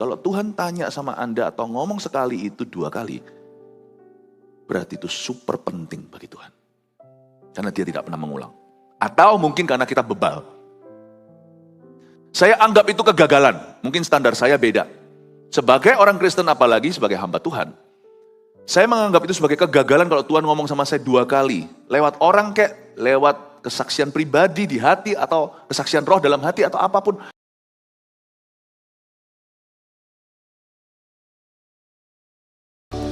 Kalau Tuhan tanya sama Anda atau ngomong sekali itu 2 kali, berarti itu super penting bagi Tuhan. Karena dia tidak pernah mengulang. Atau mungkin karena kita bebal. Saya anggap itu kegagalan. Mungkin standar saya beda. Sebagai orang Kristen apalagi sebagai hamba Tuhan. Saya menganggap itu sebagai kegagalan kalau Tuhan ngomong sama saya 2 kali. Lewat orang kek, lewat kesaksian pribadi di hati atau kesaksian roh dalam hati atau apapun.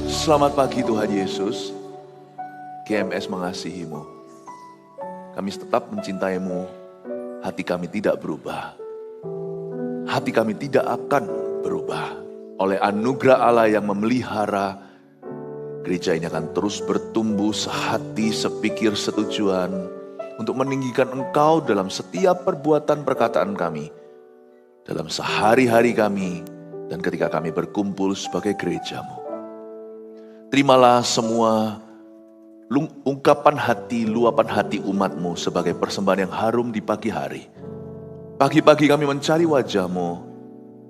Selamat pagi Tuhan Yesus. GMS mengasihi-Mu. Kami tetap mencintai-Mu. Hati kami tidak berubah. Hati kami tidak akan berubah. Oleh anugerah Allah yang memelihara, gereja ini akan terus bertumbuh sehati, sepikir, setujuan untuk meninggikan Engkau dalam setiap perbuatan perkataan kami, dalam sehari-hari kami, dan ketika kami berkumpul sebagai gereja-Mu. Terimalah semua ungkapan hati, luapan hati umat-Mu sebagai persembahan yang harum di pagi hari. Pagi-pagi kami mencari wajah-Mu.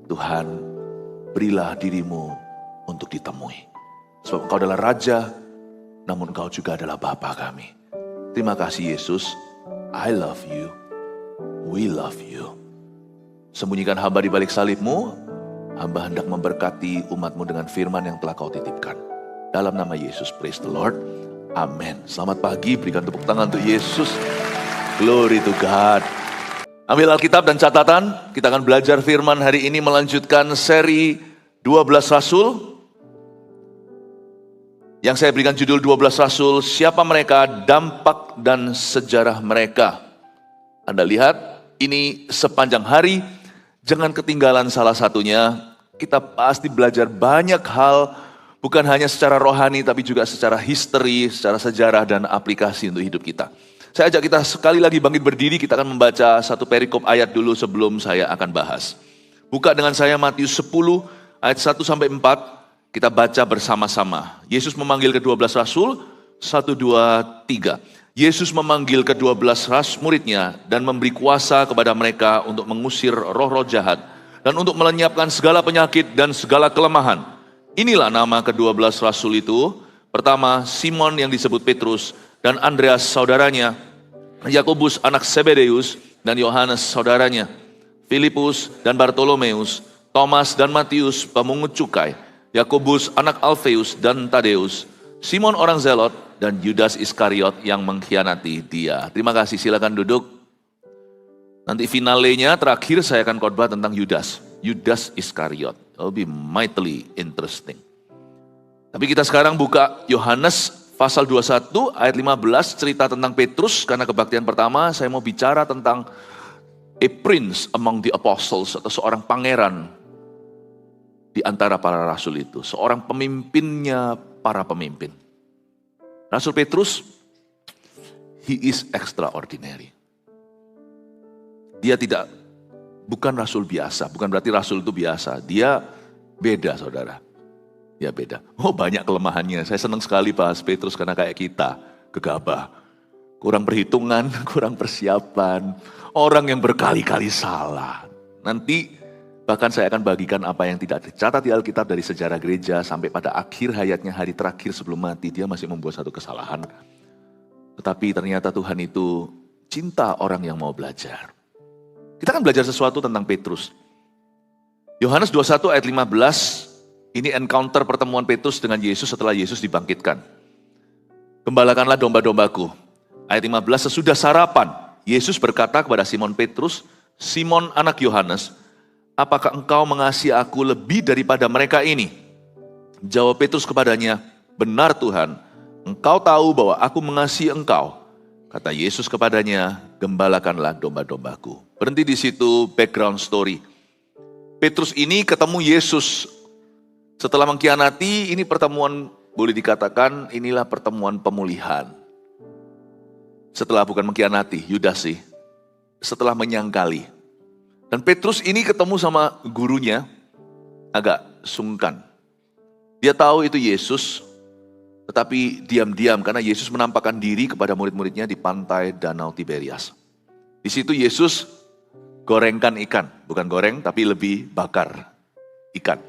Tuhan, berilah diri-Mu untuk ditemui. Sebab Engkau adalah Raja, namun Engkau juga adalah Bapa kami. Terima kasih Yesus. I love you. We love you. Sembunyikan hamba di balik salib-Mu. Hamba hendak memberkati umat-Mu dengan firman yang telah Kau titipkan. Dalam nama Yesus, praise the Lord. Amin. Selamat pagi, berikan tepuk tangan untuk Yesus. Glory to God. Ambil Alkitab dan catatan, kita akan belajar firman hari ini melanjutkan seri 12 Rasul. Yang saya berikan judul 12 Rasul, siapa mereka, dampak dan sejarah mereka. Anda lihat, ini sepanjang hari, jangan ketinggalan salah satunya. Kita pasti belajar banyak hal, bukan hanya secara rohani, tapi juga secara history, secara sejarah dan aplikasi untuk hidup kita. Saya ajak kita sekali lagi bangkit berdiri, kita akan membaca satu perikop ayat dulu sebelum saya akan bahas. Buka dengan saya Matius 10 ayat 1-4, kita baca bersama-sama. Yesus memanggil ke-12 Rasul, 1, 2, 3. Yesus memanggil ke-12 muridnya dan memberi kuasa kepada mereka untuk mengusir roh-roh jahat dan untuk melenyapkan segala penyakit dan segala kelemahan. Inilah nama ke-12 Rasul itu. Pertama, Simon yang disebut Petrus dan Andreas saudaranya, Yakobus anak Zebedeus dan Yohanes saudaranya, Filipus dan Bartolomeus, Thomas dan Matius pemungut cukai, Yakobus anak Alfeus dan Tadeus, Simon orang Zelot dan Yudas Iskariot yang mengkhianati dia. Terima kasih, silakan duduk. Nanti finalenya terakhir saya akan khotbah tentang Yudas Iskariot. It will be mightily interesting. Tapi kita sekarang buka Yohanes pasal 21 ayat 15, cerita tentang Petrus. Karena kebaktian pertama saya mau bicara tentang a prince among the apostles, atau seorang pangeran di antara para rasul itu. Seorang pemimpinnya para pemimpin. Rasul Petrus, he is extraordinary. Dia bukan rasul biasa, bukan berarti rasul itu biasa. Dia beda, saudara. Dia beda. Oh, banyak kelemahannya. Saya senang sekali bahas Petrus karena kayak kita, gegabah. Kurang perhitungan, kurang persiapan. Orang yang berkali-kali salah. Nanti bahkan saya akan bagikan apa yang tidak dicatat di Alkitab dari sejarah gereja sampai pada akhir hayatnya, hari terakhir sebelum mati, dia masih membuat satu kesalahan. Tetapi ternyata Tuhan itu cinta orang yang mau belajar. Kita akan belajar sesuatu tentang Petrus. Yohanes 21 ayat 15, ini encounter pertemuan Petrus dengan Yesus setelah Yesus dibangkitkan. Gembalakanlah domba-dombaku. Ayat 15, sesudah sarapan, Yesus berkata kepada Simon Petrus, Simon anak Yohanes, apakah engkau mengasihi aku lebih daripada mereka ini? Jawab Petrus kepadanya, benar Tuhan, engkau tahu bahwa aku mengasihi engkau. Kata Yesus kepadanya, gembalakanlah domba-dombaku. Berhenti di situ, background story. Petrus ini ketemu Yesus. Setelah mengkhianati, ini pertemuan, boleh dikatakan inilah pertemuan pemulihan. Setelah bukan mengkhianati, Yudas sih. Setelah menyangkali. Dan Petrus ini ketemu sama gurunya, agak sungkan. Dia tahu itu Yesus, tetapi diam-diam karena Yesus menampakkan diri kepada murid-muridnya di pantai Danau Tiberias. Di situ Yesus gorengkan ikan, bukan goreng tapi lebih bakar. ikan.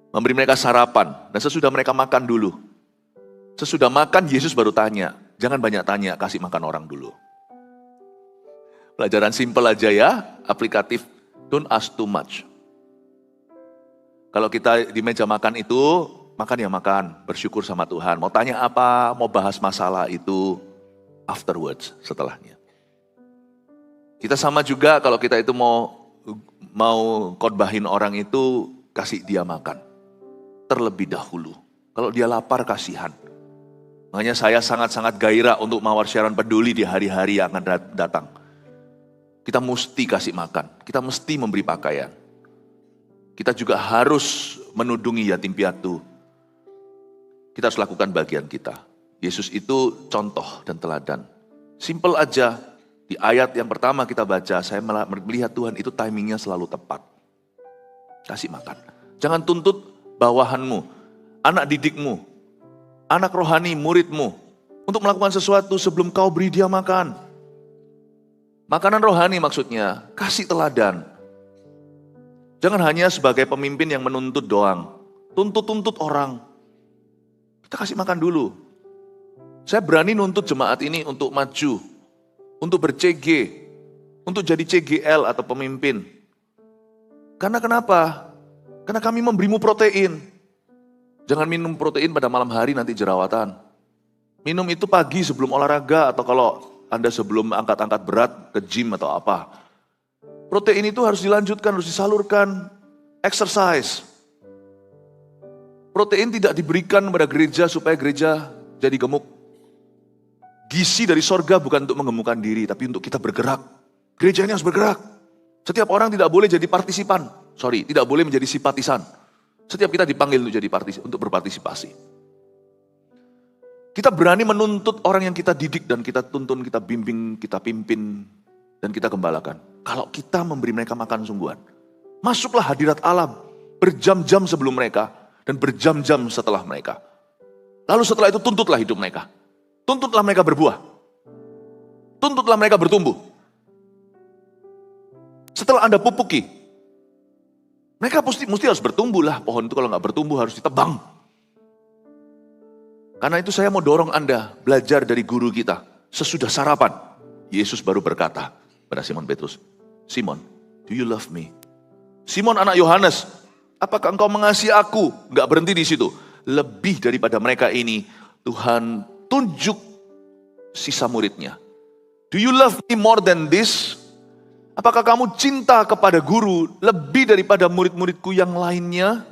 Memberi mereka sarapan, dan sesudah mereka makan dulu. Sesudah makan, Yesus baru tanya, jangan banyak tanya, kasih makan orang dulu. Pelajaran simpel aja ya, aplikatif, don't ask too much. Kalau kita di meja makan itu, makan ya makan, bersyukur sama Tuhan. Mau tanya apa, mau bahas masalah itu, afterwards, setelahnya. Kita sama juga kalau kita itu mau khotbahin orang itu, kasih dia makan. Terlebih dahulu. Kalau dia lapar, kasihan. Makanya saya sangat-sangat gairah untuk mawar siaran peduli di hari-hari yang akan datang. Kita mesti kasih makan. Kita mesti memberi pakaian. Kita juga harus menudungi yatim piatu. Kita harus lakukan bagian kita. Yesus itu contoh dan teladan. Simple aja. Di ayat yang pertama kita baca, saya melihat Tuhan itu timingnya selalu tepat. Kasih makan. Jangan tuntut bawahanmu, anak didikmu, anak rohani, muridmu, untuk melakukan sesuatu sebelum kau beri dia makan. Makanan rohani maksudnya, kasih teladan. Jangan hanya sebagai pemimpin yang menuntut doang, tuntut-tuntut orang. Kita kasih makan dulu. Saya berani nuntut jemaat ini untuk maju, untuk ber-CG, untuk jadi CGL atau pemimpin. Karena kenapa? Karena kami memberimu protein. Jangan minum protein pada malam hari nanti jerawatan. Minum itu pagi sebelum olahraga atau kalau Anda sebelum angkat-angkat berat ke gym atau apa. Protein itu harus dilanjutkan, harus disalurkan. Exercise. Protein tidak diberikan kepada gereja supaya gereja jadi gemuk. Gizi dari sorga bukan untuk menggemukkan diri, tapi untuk kita bergerak. Gereja ini harus bergerak. Setiap orang tidak boleh jadi partisipan. Tidak boleh menjadi simpatisan. Setiap kita dipanggil untuk berpartisipasi. Kita berani menuntut orang yang kita didik dan kita tuntun, kita bimbing, kita pimpin, dan kita gembalakan. Kalau kita memberi mereka makan sungguhan. Masuklah hadirat Allah berjam-jam sebelum mereka dan berjam-jam setelah mereka. Lalu setelah itu tuntutlah hidup mereka. Tuntutlah mereka berbuah. Tuntutlah mereka bertumbuh. Setelah Anda pupuki, mereka mesti harus bertumbuh lah. Pohon itu kalau nggak bertumbuh harus ditebang. Karena itu saya mau dorong Anda belajar dari guru kita. Sesudah sarapan, Yesus baru berkata pada Simon Petrus, Simon, do you love me? Simon anak Yohanes, apakah engkau mengasihi aku? Nggak berhenti di situ. Lebih daripada mereka ini, Tuhan tunjuk sisa muridnya. Do you love me more than this? Apakah kamu cinta kepada guru lebih daripada murid-muridku yang lainnya?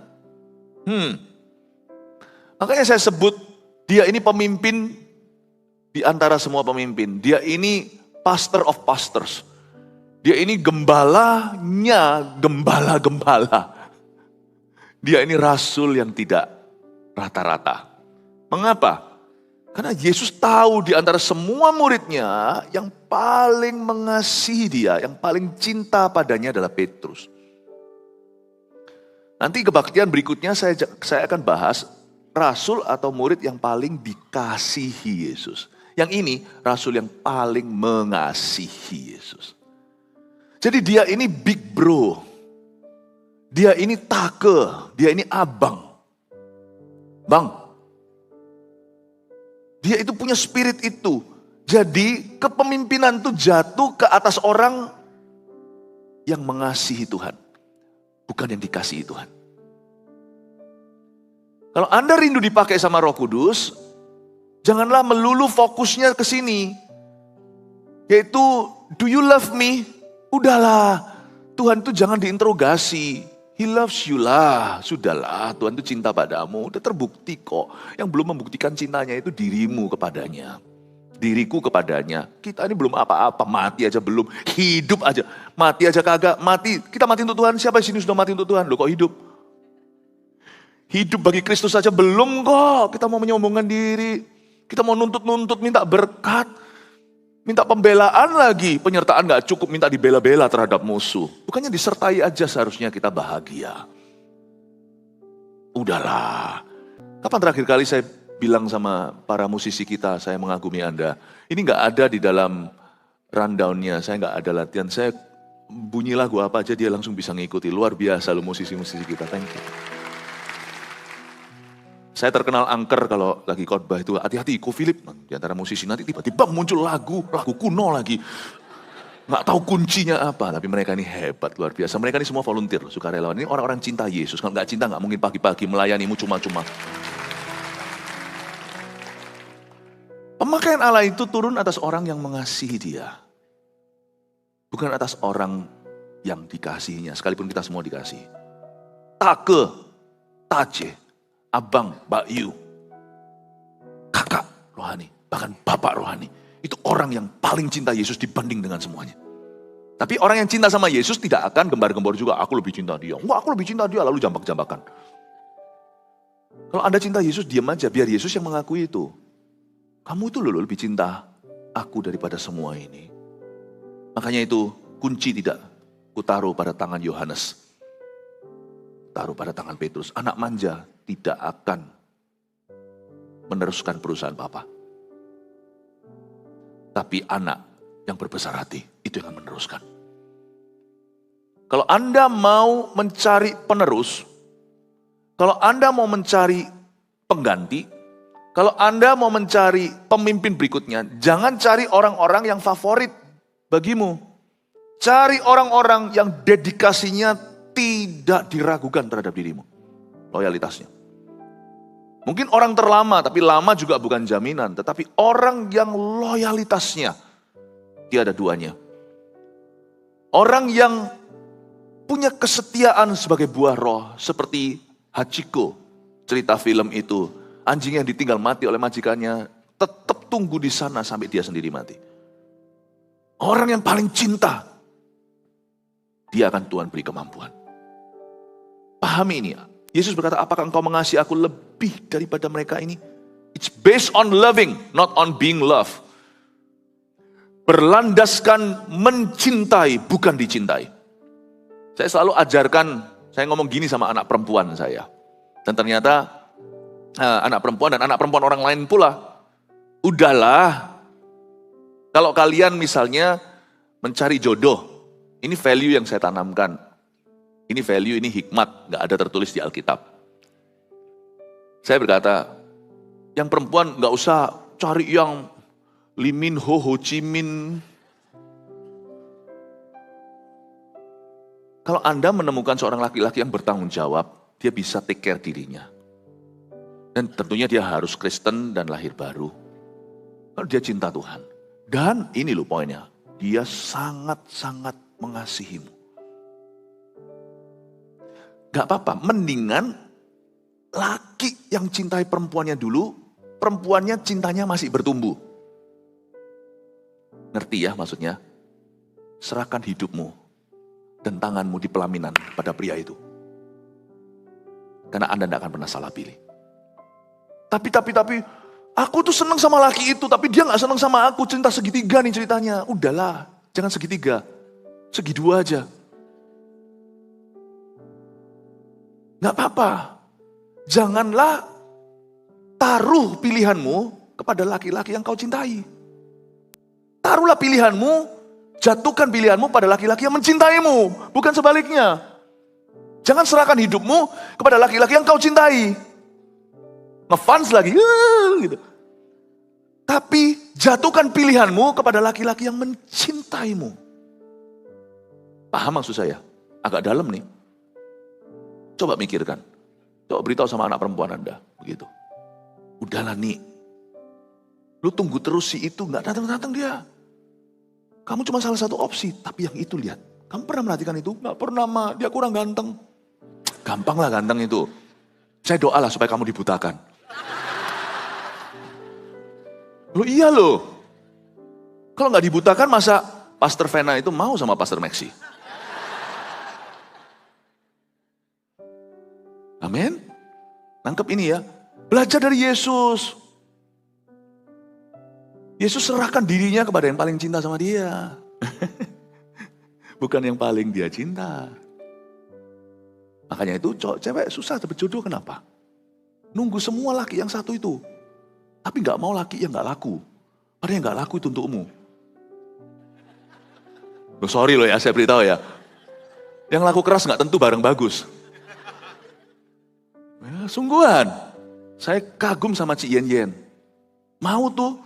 Makanya saya sebut dia ini pemimpin di antara semua pemimpin. Dia ini pastor of pastors. Dia ini gembalanya gembala-gembala. Dia ini rasul yang tidak rata-rata. Mengapa? Karena Yesus tahu di antara semua muridnya yang paling mengasihi dia, yang paling cinta padanya adalah Petrus. Nanti kebaktian berikutnya saya akan bahas rasul atau murid yang paling dikasihi Yesus. Yang ini rasul yang paling mengasihi Yesus. Jadi dia ini big bro. Dia ini take, dia ini abang. Bang. Dia itu punya spirit itu. Jadi kepemimpinan itu jatuh ke atas orang yang mengasihi Tuhan. Bukan yang dikasihi Tuhan. Kalau Anda rindu dipakai sama Roh Kudus, janganlah melulu fokusnya ke sini. Yaitu, do you love me? Udahlah, Tuhan itu jangan diinterogasi. He loves you lah, sudahlah Tuhan itu cinta padamu, udah terbukti kok. Yang belum membuktikan cintanya itu dirimu kepadanya. Diriku kepadanya, kita ini belum apa-apa, mati aja belum, hidup aja. Mati aja kagak, mati, kita mati untuk Tuhan, siapa di sini sudah mati untuk Tuhan? Loh kok hidup? Hidup bagi Kristus saja belum kok, kita mau menyombongkan diri. Kita mau nuntut-nuntut, minta berkat. Minta pembelaan lagi, penyertaan gak cukup, minta dibela-bela terhadap musuh. Bukannya disertai aja seharusnya kita bahagia. Udahlah. Kapan terakhir kali saya bilang sama para musisi kita, saya mengagumi Anda. Ini gak ada di dalam rundown-nya, saya gak ada latihan. Saya bunyi lagu apa aja dia langsung bisa ngikuti. Luar biasa lo musisi-musisi kita, thank you. Saya terkenal angker kalau lagi khotbah itu, hati-hati Ko Philip, di antara musisi nanti tiba-tiba muncul lagu kuno lagi. Nggak tahu kuncinya apa, tapi mereka ini hebat, luar biasa. Mereka ini semua volunteer, sukarelawan. Ini orang-orang cinta Yesus, kalau nggak cinta nggak mungkin pagi-pagi melayanimu cuma-cuma. Pemakaian Allah itu turun atas orang yang mengasihi dia. Bukan atas orang yang dikasihinya, sekalipun kita semua dikasihi. Take, taje, abang, Bayu, kakak rohani, bahkan bapak rohani. Itu orang yang paling cinta Yesus dibanding dengan semuanya. Tapi orang yang cinta sama Yesus tidak akan gembar-gembor juga, aku lebih cinta dia. Enggak, aku lebih cinta dia, lalu jambak-jambakan. Kalau Anda cinta Yesus, diam aja, biar Yesus yang mengakui itu. Kamu itu loh lebih cinta aku daripada semua ini. Makanya itu kunci tidak kutaruh pada tangan Yohanes. Taruh pada tangan Petrus. Anak manja tidak akan meneruskan perusahaan Papa. Tapi anak yang berbesar hati itu yang akan meneruskan. Kalau Anda mau mencari penerus, kalau Anda mau mencari pengganti, kalau Anda mau mencari pemimpin berikutnya, jangan cari orang-orang yang favorit bagimu. Cari orang-orang yang dedikasinya tidak diragukan terhadap dirimu. Loyalitasnya. Mungkin orang terlama, tapi lama juga bukan jaminan. Tetapi orang yang loyalitasnya tiada duanya. Orang yang punya kesetiaan sebagai buah roh. Seperti Hachiko, cerita film itu. Anjing yang ditinggal mati oleh majikannya tetap tunggu di sana sampai dia sendiri mati. Orang yang paling cinta, dia akan Tuhan beri kemampuan. Pahami ini ya. Yesus berkata, apakah engkau mengasihi aku lebih daripada mereka ini? It's based on loving, not on being loved. Berlandaskan mencintai, bukan dicintai. Saya selalu ajarkan, saya ngomong gini sama anak perempuan saya. Dan ternyata anak perempuan dan anak perempuan orang lain pula. Udahlah, kalau kalian misalnya mencari jodoh, ini value yang saya tanamkan. Ini value, ini hikmat, gak ada tertulis di Alkitab. Saya berkata, yang perempuan gak usah cari yang Lee Min Ho, Ho Chi Minh. Kalau Anda menemukan seorang laki-laki yang bertanggung jawab, dia bisa take care dirinya. Dan tentunya dia harus Kristen dan lahir baru. Kalau dia cinta Tuhan. Dan ini loh poinnya, dia sangat-sangat mengasihimu. Gak apa-apa, mendingan laki yang cintai perempuannya dulu, perempuannya cintanya masih bertumbuh. Ngerti ya maksudnya? Serahkan hidupmu dan tanganmu di pelaminan pada pria itu. Karena Anda tidak akan pernah salah pilih. Tapi, aku tuh seneng sama laki itu, tapi dia gak seneng sama aku, cinta segitiga nih ceritanya. Udahlah, jangan segitiga, segi dua aja. Gak apa-apa, janganlah taruh pilihanmu kepada laki-laki yang kau cintai. Taruhlah pilihanmu, jatuhkan pilihanmu pada laki-laki yang mencintaimu, bukan sebaliknya. Jangan serahkan hidupmu kepada laki-laki yang kau cintai. Ngefans lagi, gitu. Tapi jatuhkan pilihanmu kepada laki-laki yang mencintaimu. Paham maksud saya? Agak dalam nih. Coba mikirkan. Coba beritahu sama anak perempuan Anda. Begitu. Udahlah nih. Lu tunggu terus si itu, gak datang-datang dia. Kamu cuma salah satu opsi. Tapi yang itu lihat. Kamu pernah merhatikan itu? Gak pernah, Ma. Dia kurang ganteng. Gampang lah ganteng itu. Saya doalah supaya kamu dibutakan. Loh iya loh. Kalau gak dibutakan masa Pastor Vena itu mau sama Pastor Maxi? Amin. Nangkep ini ya. Belajar dari Yesus. Yesus serahkan dirinya kepada yang paling cinta sama dia. Bukan yang paling dia cinta. Makanya itu cewek susah dapet jodoh, kenapa? Nunggu semua laki yang satu itu. Tapi gak mau laki yang gak laku. Padahal yang gak laku itu untukmu. Loh, sorry loh ya, saya beritahu ya. Yang laku keras nggak tentu barang bagus. Ya, sungguhan. Saya kagum sama Cik Yen Yen. Mau tuh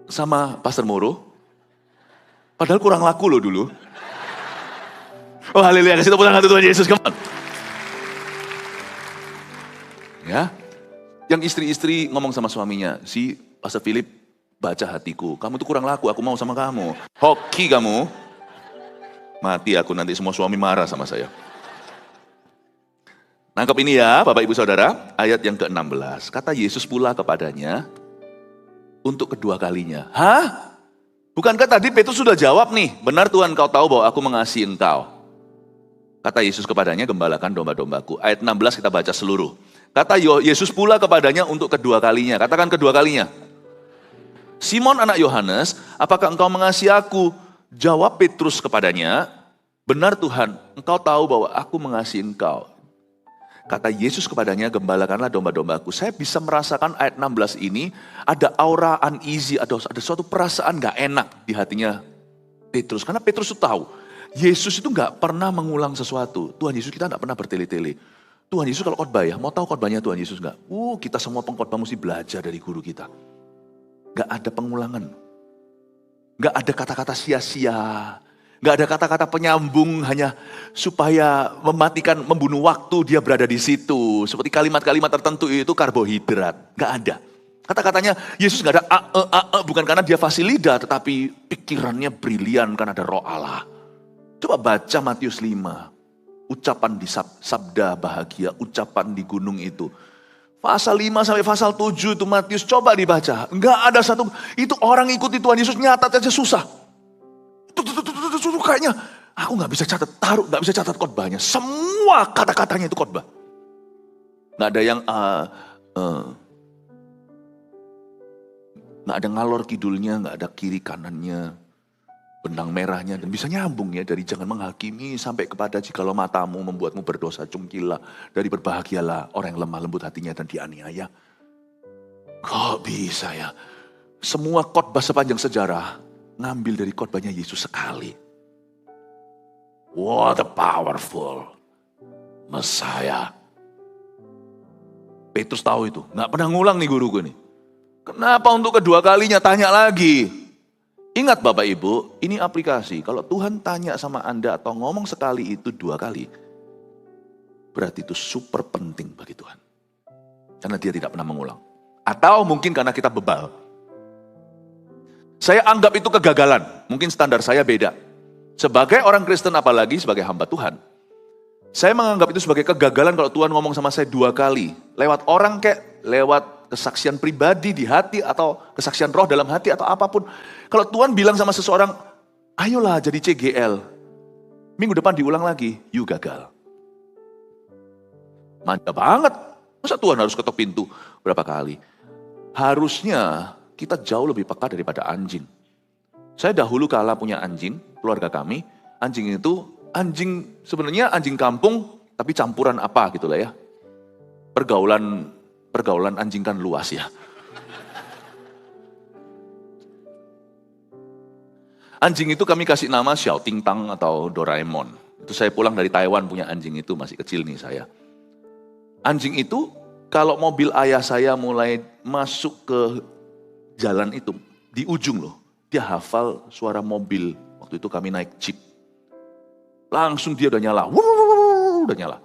sama Pastor Moro. Padahal kurang laku loh dulu. Oh haleluya, kasih tepuk tangan Tuhan Yesus, come on. Ya, yang istri-istri ngomong sama suaminya, si Pastor Philip baca hatiku, kamu tuh kurang laku, aku mau sama kamu. Hoki kamu. Mati aku nanti, semua suami marah sama saya. Nangkep ini ya Bapak Ibu Saudara, ayat yang ke-16. Kata Yesus pula kepadanya, untuk kedua kalinya. Hah? Bukankah tadi Petrus sudah jawab nih, benar Tuhan kau tahu bahwa aku mengasihi engkau. Kata Yesus kepadanya, gembalakan domba-dombaku. Ayat 16 kita baca seluruh. Kata Yesus pula kepadanya untuk kedua kalinya. Katakan kedua kalinya. Simon anak Yohanes, apakah engkau mengasihi aku? Jawab Petrus kepadanya, benar Tuhan, engkau tahu bahwa aku mengasihi engkau. Kata Yesus kepadanya, gembalakanlah domba-dombaku. Saya bisa merasakan ayat 16 ini, ada aura uneasy, ada suatu perasaan gak enak di hatinya Petrus. Karena Petrus itu tahu, Yesus itu gak pernah mengulang sesuatu. Tuhan Yesus kita gak pernah bertele-tele. Tuhan Yesus kalau khotbah ya, mau tahu khotbahnya Tuhan Yesus gak? Kita semua pengkhotbah mesti belajar dari guru kita. Gak ada pengulangan. Gak ada kata-kata sia-sia. Gak ada kata-kata penyambung hanya supaya mematikan, membunuh waktu dia berada di situ. Seperti kalimat-kalimat tertentu itu karbohidrat. Gak ada. Kata-katanya Yesus gak ada bukan karena dia fasih lidah, tetapi pikirannya brilian karena ada roh Allah. Coba baca Matius 5. Ucapan di sabda bahagia, ucapan di gunung itu. Pasal 5 sampai pasal 7 itu Matius, coba dibaca. Enggak ada satu, itu orang ikuti Tuhan Yesus nyatat aja susah. Itu kayaknya, aku gak bisa catat, gak bisa catat khotbahnya. Semua kata-katanya itu khotbah. Gak ada yang, gak ada ngalor kidulnya, gak ada kiri kanannya. Benang merahnya dan bisa nyambung ya dari jangan menghakimi sampai kepada jikalau matamu membuatmu berdosa cungkilah, dari berbahagialah orang yang lemah lembut hatinya dan dianiaya. Kok bisa ya? Semua khotbah sepanjang sejarah ngambil dari khotbahnya Yesus sekali. What a powerful Messiah. Petrus tahu itu, nggak pernah ngulang nih guruku nih. Kenapa untuk kedua kalinya tanya lagi? Ingat Bapak Ibu, ini aplikasi. Kalau Tuhan tanya sama Anda atau ngomong sekali itu 2 kali, berarti itu super penting bagi Tuhan. Karena dia tidak pernah mengulang. Atau mungkin karena kita bebal. Saya anggap itu kegagalan. Mungkin standar saya beda. Sebagai orang Kristen apalagi sebagai hamba Tuhan. Saya menganggap itu sebagai kegagalan kalau Tuhan ngomong sama saya 2 kali. Lewat orang kayak, lewat kesaksian pribadi di hati atau kesaksian roh dalam hati atau apapun. Kalau Tuhan bilang sama seseorang, ayolah jadi CGL. Minggu depan diulang lagi, you gagal. Manja banget. Masa Tuhan harus ketok pintu berapa kali? Harusnya kita jauh lebih peka daripada anjing. Saya dahulu kala punya anjing, keluarga kami. Anjing itu, sebenarnya anjing kampung, tapi campuran apa gitu lah ya. Pergaulan anjing kan luas ya. Anjing itu kami kasih nama Xiao Ting Tang atau Doraemon. Itu saya pulang dari Taiwan punya anjing itu, masih kecil nih saya. Anjing itu kalau mobil ayah saya mulai masuk ke jalan itu, di ujung loh, dia hafal suara mobil. Waktu itu kami naik jeep. Langsung dia udah nyala, udah nyala.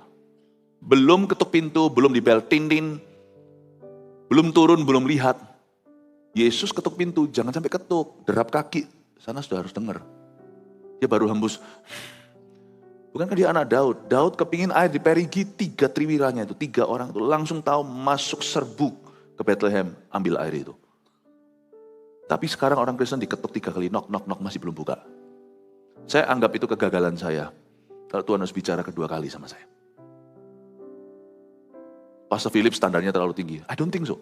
Belum ketuk pintu, belum dibel tin-tin. Belum turun, belum lihat. Yesus ketuk pintu, jangan sampai ketuk. Derap kaki, sana sudah harus dengar. Dia baru hembus. Bukankah dia anak Daud? Daud kepingin air di Perigi, 3 triwiranya itu, 3 orang itu. Langsung tahu masuk serbuk ke Bethlehem, ambil air itu. Tapi sekarang orang Kristen diketuk 3 kali, knock, masih belum buka. Saya anggap itu kegagalan saya. Kalau Tuhan harus bicara kedua kali sama saya. Pastor Philip standarnya terlalu tinggi. I don't think so.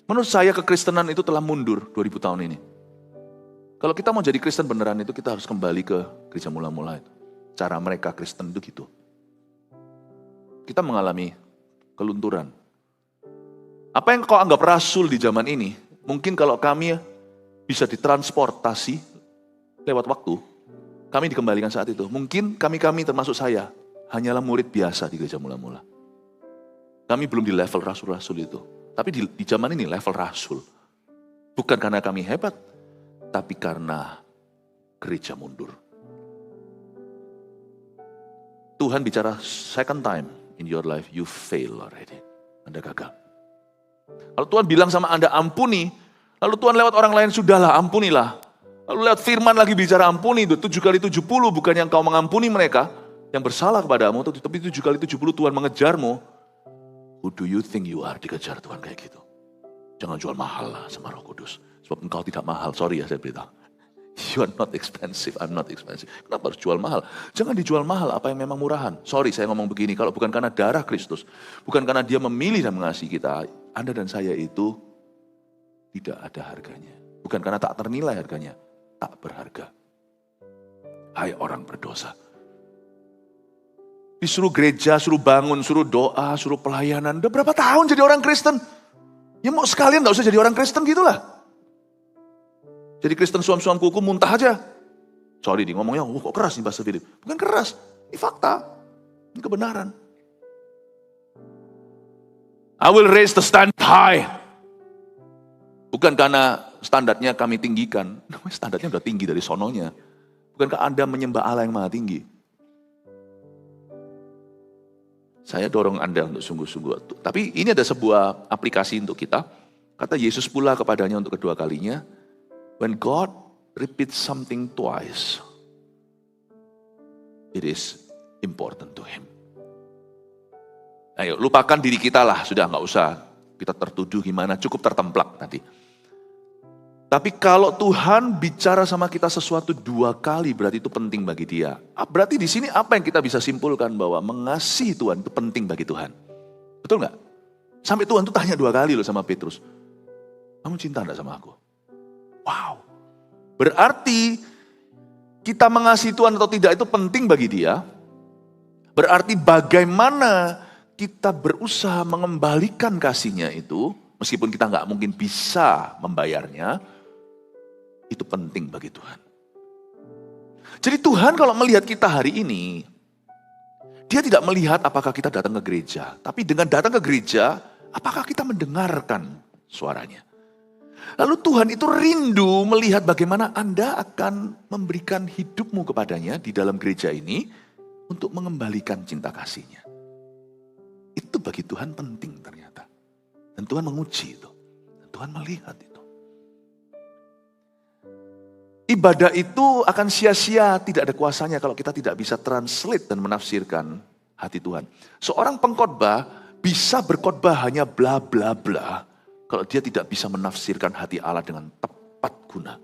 Menurut saya kekristenan itu telah mundur 2000 tahun ini. Kalau kita mau jadi Kristen beneran itu kita harus kembali ke gereja mula-mula itu. Cara mereka Kristen itu gitu. Kita mengalami kelunturan. Apa yang kau anggap rasul di zaman ini, mungkin kalau kami bisa ditransportasi lewat waktu, Kami dikembalikan saat itu. Mungkin kami termasuk saya, hanyalah murid biasa di gereja mula-mula. Kami belum di level rasul-rasul itu. Tapi di zaman ini level rasul. Bukan karena kami hebat, tapi karena gereja mundur. Tuhan bicara second time in your life, you fail already. Anda gagal. Kalau Tuhan bilang sama Anda ampuni, lalu Tuhan lewat orang lain, sudahlah ampunilah. Lalu lewat firman lagi bicara ampuni, itu 7 kali 70, bukan yang kau mengampuni mereka yang bersalah kepadamu, tapi 7 kali 70 Tuhan mengejarmu. Who do you think you are? Dikejar Tuhan kayak gitu. Jangan jual mahal lah sama Roh Kudus. Sebab engkau tidak mahal, sorry ya saya beritahu. You are not expensive, I'm not expensive. Kenapa harus jual mahal? Jangan dijual mahal apa yang memang murahan. Sorry saya ngomong begini, kalau bukan karena darah Kristus, bukan karena dia memilih dan mengasihi kita, Anda dan saya itu tidak ada harganya. Bukan karena tak ternilai harganya, tak berharga. Hai orang berdosa. Disuruh gereja, suruh bangun, suruh doa, suruh pelayanan. Udah berapa tahun jadi orang Kristen? Ya mau sekalian gak usah jadi orang Kristen gitulah. Jadi Kristen suam-suam kuku muntah aja. Sorry nih ngomongnya, kok keras nih Pastor Philip. Bukan keras, ini fakta. Ini kebenaran. I will raise the standard high. Bukan karena standarnya kami tinggikan. Standarnya udah tinggi dari sononya. Bukankah Anda menyembah Allah yang maha tinggi? Saya dorong Anda untuk sungguh-sungguh. Tapi ini ada sebuah aplikasi untuk kita. Kata Yesus pula kepadanya untuk kedua kalinya, when God repeats something twice, it is important to Him. Ayo, lupakan diri kita lah, sudah nggak usah kita tertuduh gimana, cukup tertemplak nanti. Tapi kalau Tuhan bicara sama kita sesuatu 2 kali, berarti itu penting bagi Dia. Berarti di sini apa yang kita bisa simpulkan bahwa mengasihi Tuhan itu penting bagi Tuhan. Betul nggak? Sampai Tuhan tuh tanya 2 kali loh sama Petrus, kamu cinta nggak sama aku? Wow. Berarti kita mengasihi Tuhan atau tidak itu penting bagi Dia. Berarti bagaimana kita berusaha mengembalikan kasihnya itu, meskipun kita nggak mungkin bisa membayarnya, itu penting bagi Tuhan. Jadi Tuhan kalau melihat kita hari ini, Dia tidak melihat apakah kita datang ke gereja. Tapi dengan datang ke gereja, apakah kita mendengarkan suaranya. Lalu Tuhan itu rindu melihat bagaimana Anda akan memberikan hidupmu kepadanya di dalam gereja ini untuk mengembalikan cinta kasihnya. Itu bagi Tuhan penting ternyata. Dan Tuhan menguji itu. Dan Tuhan melihat itu. Ibadah itu akan sia-sia, tidak ada kuasanya kalau kita tidak bisa translate dan menafsirkan hati Tuhan. Seorang pengkhotbah bisa berkhotbah hanya bla bla bla kalau dia tidak bisa menafsirkan hati Allah dengan tepat guna.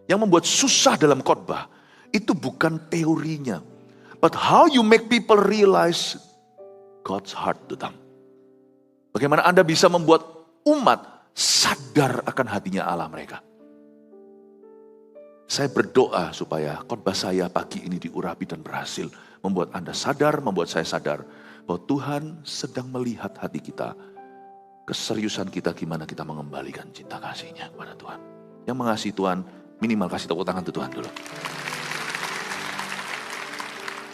Yang membuat susah dalam khotbah itu bukan teorinya, but how you make people realize God's heart to them. Bagaimana Anda bisa membuat umat sadar akan hatinya Allah mereka. Saya berdoa supaya khotbah saya pagi ini diurapi dan berhasil. Membuat Anda sadar, membuat saya sadar bahwa Tuhan sedang melihat hati kita. Keseriusan kita gimana kita mengembalikan cinta kasihnya kepada Tuhan. Yang mengasihi Tuhan minimal kasih tepuk tangan untuk Tuhan dulu.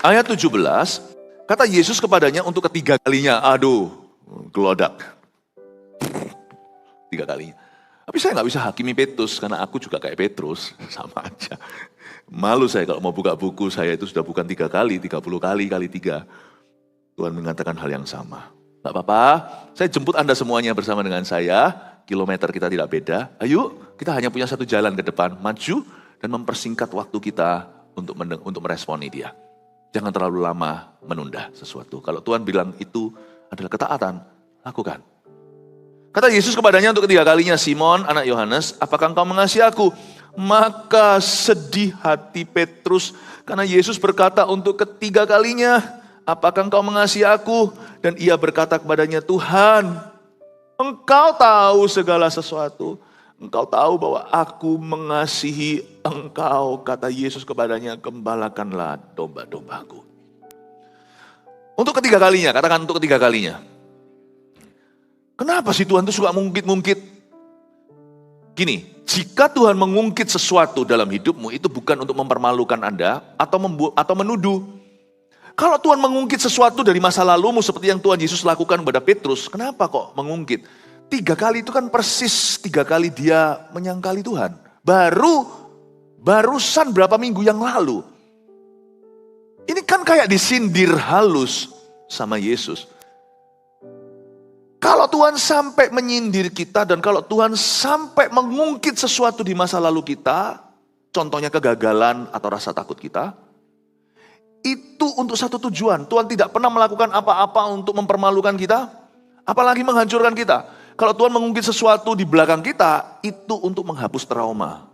Ayat 17, kata Yesus kepadanya untuk ketiga kalinya. Aduh, gelodak. 3 kalinya. Tapi saya gak bisa hakimi Petrus, karena aku juga kayak Petrus, sama aja. Malu saya kalau mau buka buku, saya itu sudah bukan 3 kali, 30 kali, kali 3. Tuhan mengatakan hal yang sama. Gak apa-apa, saya jemput Anda semuanya bersama dengan saya, kilometer kita tidak beda. Ayo, kita hanya punya satu jalan ke depan, maju dan mempersingkat waktu kita untuk meresponi dia. Jangan terlalu lama menunda sesuatu. Kalau Tuhan bilang itu adalah ketaatan, lakukan. Kata Yesus kepadanya untuk ketiga kalinya, Simon, anak Yohanes, apakah engkau mengasihi aku? Maka sedih hati Petrus, karena Yesus berkata untuk ketiga kalinya, apakah engkau mengasihi aku? Dan ia berkata kepadanya, Tuhan, engkau tahu segala sesuatu. Engkau tahu bahwa aku mengasihi engkau. Kata Yesus kepadanya, gembalakanlah domba-dombaku. Untuk ketiga kalinya, katakan untuk ketiga kalinya. Kenapa sih Tuhan itu suka mungkit-mungkit? Gini, jika Tuhan mengungkit sesuatu dalam hidupmu, itu bukan untuk mempermalukan Anda atau menuduh. Kalau Tuhan mengungkit sesuatu dari masa lalumu seperti yang Tuhan Yesus lakukan kepada Petrus, kenapa kok mengungkit? 3 kali itu kan persis 3 kali dia menyangkali Tuhan. Barusan berapa minggu yang lalu. Ini kan kayak disindir halus sama Yesus. Kalau Tuhan sampai menyindir kita dan kalau Tuhan sampai mengungkit sesuatu di masa lalu kita, contohnya kegagalan atau rasa takut kita, itu untuk satu tujuan. Tuhan tidak pernah melakukan apa-apa untuk mempermalukan kita, apalagi menghancurkan kita. Kalau Tuhan mengungkit sesuatu di belakang kita, itu untuk menghapus trauma.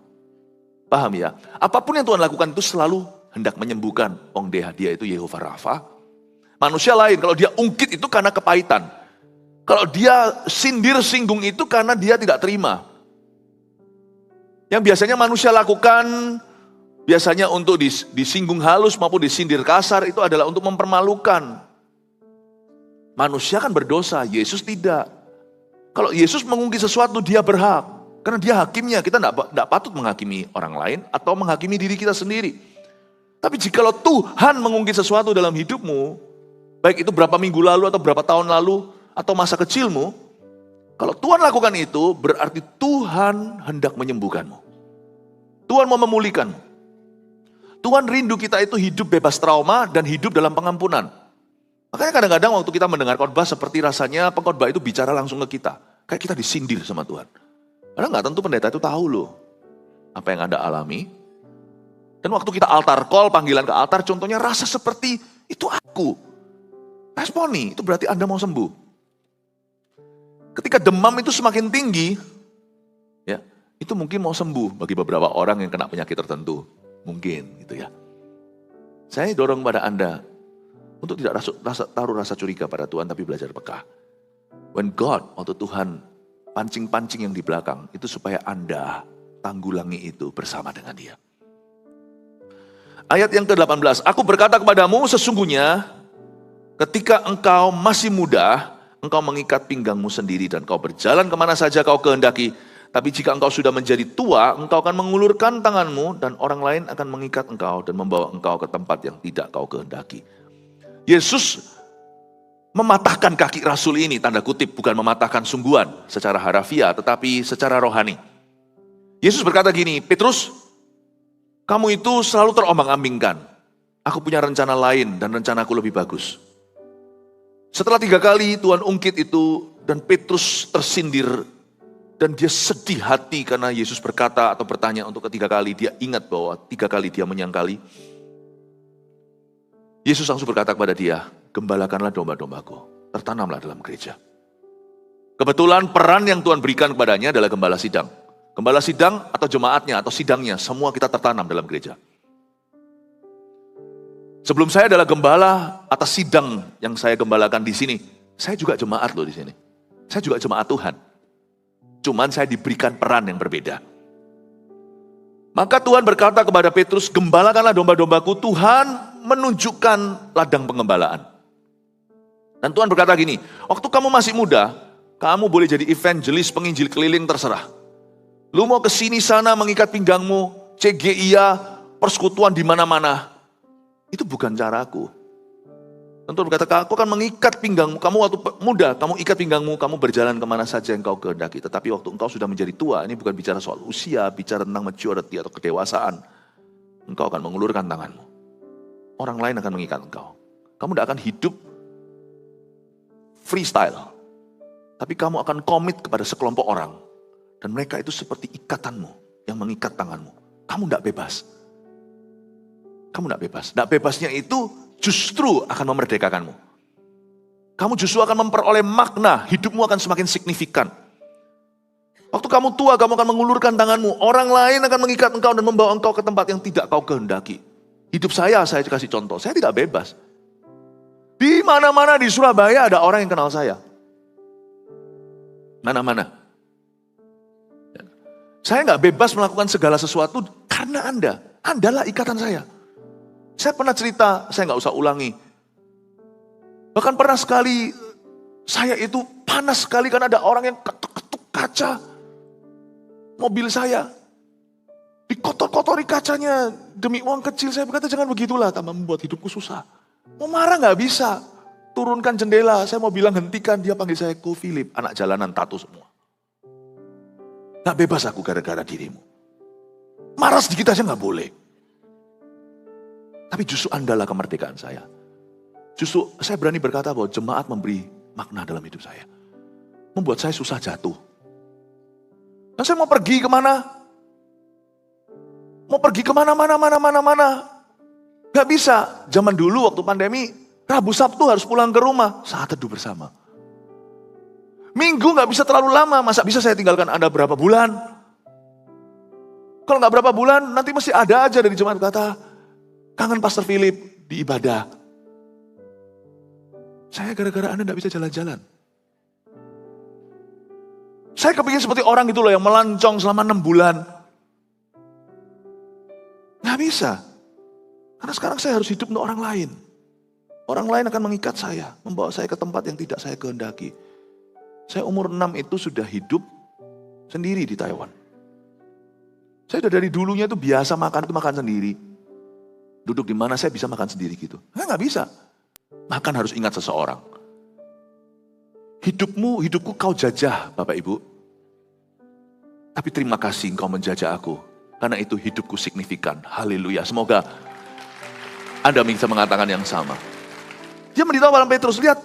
Paham ya? Apapun yang Tuhan lakukan itu selalu hendak menyembuhkan. Dia itu Yehovah Rafa. Manusia lain, kalau dia ungkit itu karena kepahitan. Kalau dia sindir singgung itu karena dia tidak terima. Yang biasanya manusia lakukan, biasanya untuk disinggung halus maupun disindir kasar, itu adalah untuk mempermalukan. Manusia kan berdosa, Yesus tidak. Kalau Yesus mengungkit sesuatu, dia berhak. Karena dia hakimnya, kita tidak patut menghakimi orang lain atau menghakimi diri kita sendiri. Tapi jikalau Tuhan mengungkit sesuatu dalam hidupmu, baik itu berapa minggu lalu atau berapa tahun lalu, atau masa kecilmu, kalau Tuhan lakukan itu, berarti Tuhan hendak menyembuhkanmu. Tuhan mau memulihkanmu. Tuhan rindu kita itu hidup bebas trauma dan hidup dalam pengampunan. Makanya kadang-kadang waktu kita mendengar khotbah seperti rasanya pengkhotbah itu bicara langsung ke kita. Kayak kita disindir sama Tuhan. Padahal nggak tentu pendeta itu tahu loh apa yang Anda alami. Dan waktu kita altar call, panggilan ke altar, contohnya rasa seperti itu aku. Responi, itu berarti Anda mau sembuh. Ketika demam itu semakin tinggi, ya, itu mungkin mau sembuh bagi beberapa orang yang kena penyakit tertentu. Mungkin gitu ya. Saya dorong pada Anda untuk tidak taruh rasa curiga pada Tuhan, tapi belajar peka. When God, waktu Tuhan pancing-pancing yang di belakang, itu supaya Anda tanggulangi itu bersama dengan Dia. Ayat yang ke-18, aku berkata kepadamu sesungguhnya ketika engkau masih muda, engkau mengikat pinggangmu sendiri dan kau berjalan kemana saja kau kehendaki. Tapi jika engkau sudah menjadi tua, engkau akan mengulurkan tanganmu dan orang lain akan mengikat engkau dan membawa engkau ke tempat yang tidak kau kehendaki. Yesus mematahkan kaki rasul ini, tanda kutip, bukan mematahkan sungguhan secara harafiah, tetapi secara rohani. Yesus berkata gini, Petrus, kamu itu selalu terombang-ambingkan. Aku punya rencana lain dan rencanaku lebih bagus. Setelah 3 kali Tuhan ungkit itu dan Petrus tersindir dan dia sedih hati karena Yesus berkata atau bertanya untuk ketiga kali. Dia ingat bahwa 3 kali dia menyangkali. Yesus langsung berkata kepada dia, gembalakanlah domba-dombaku, tertanamlah dalam gereja. Kebetulan peran yang Tuhan berikan kepadanya adalah gembala sidang. Gembala sidang atau jemaatnya atau sidangnya, semua kita tertanam dalam gereja. Sebelum saya adalah gembala atas sidang yang saya gembalakan di sini, saya juga jemaat loh di sini. Saya juga jemaat Tuhan. Cuman saya diberikan peran yang berbeda. Maka Tuhan berkata kepada Petrus, gembalakanlah domba-dombaku. Tuhan menunjukkan ladang pengembalaan. Dan Tuhan berkata gini, waktu kamu masih muda, kamu boleh jadi evangelis, penginjil keliling, terserah. Lu mau ke sini sana mengikat pinggangmu, CGIA, persekutuan di mana-mana. Itu bukan caraku. Tentu berkata, aku akan mengikat pinggangmu. Kamu waktu muda, kamu ikat pinggangmu, kamu berjalan kemana saja yang kau kehendaki. Tetapi waktu engkau sudah menjadi tua, ini bukan bicara soal usia, bicara tentang maturity atau kedewasaan. Engkau akan mengulurkan tanganmu. Orang lain akan mengikat engkau. Kamu tidak akan hidup freestyle. Tapi kamu akan komit kepada sekelompok orang. Dan mereka itu seperti ikatanmu yang mengikat tanganmu. Kamu tidak bebas. Kamu tidak bebas. Tidak bebasnya itu justru akan memerdekakanmu. Kamu justru akan memperoleh makna, hidupmu akan semakin signifikan. Waktu kamu tua, kamu akan mengulurkan tanganmu. Orang lain akan mengikat engkau dan membawa engkau ke tempat yang tidak kau kehendaki. Hidup saya kasih contoh, saya tidak bebas. Di mana-mana di Surabaya ada orang yang kenal saya. Mana-mana. Saya nggak bebas melakukan segala sesuatu karena Anda. Andalah ikatan saya. Saya pernah cerita, saya nggak usah ulangi. Bahkan pernah sekali, saya itu panas sekali karena ada orang yang ketuk-ketuk kaca. mobil saya. Dikotor-kotori kacanya demi uang kecil. Saya berkata jangan begitulah, tambah membuat hidupku susah. Mau marah gak bisa. Turunkan jendela, saya mau bilang hentikan, dia panggil saya Ko Philip, anak jalanan tato semua. Gak bebas aku gara-gara dirimu. Marah sedikit aja gak boleh. Tapi justru Andalah kemerdekaan saya. Justru saya berani berkata bahwa jemaat memberi makna dalam hidup saya. Membuat saya susah jatuh. Dan saya mau pergi kemana? Mau pergi kemana-mana. Gak bisa. Zaman dulu waktu pandemi, Rabu Sabtu harus pulang ke rumah. Saat teduh bersama. Minggu gak bisa terlalu lama. Masa bisa saya tinggalkan Anda berapa bulan? Kalau gak berapa bulan, nanti masih ada aja dari jemaat kata, kangen Pastor Philip di ibadah. Saya gara-gara Anda gak bisa jalan-jalan. Saya kepingin seperti orang itu loh yang melancong selama 6 bulan. Gak bisa. Karena sekarang saya harus hidup untuk orang lain. Orang lain akan mengikat saya, membawa saya ke tempat yang tidak saya kehendaki. Saya umur 6 itu sudah hidup sendiri di Taiwan. Saya sudah dari dulunya itu biasa makan sendiri. Duduk di mana saya bisa makan sendiri gitu. Saya gak bisa. Makan harus ingat seseorang. Hidupku kau jajah Bapak Ibu. Tapi terima kasih engkau menjajah aku. Karena itu hidupku signifikan. Haleluya. Semoga Anda bisa mengatakan yang sama. Dia memberitahu dalam Petrus, lihat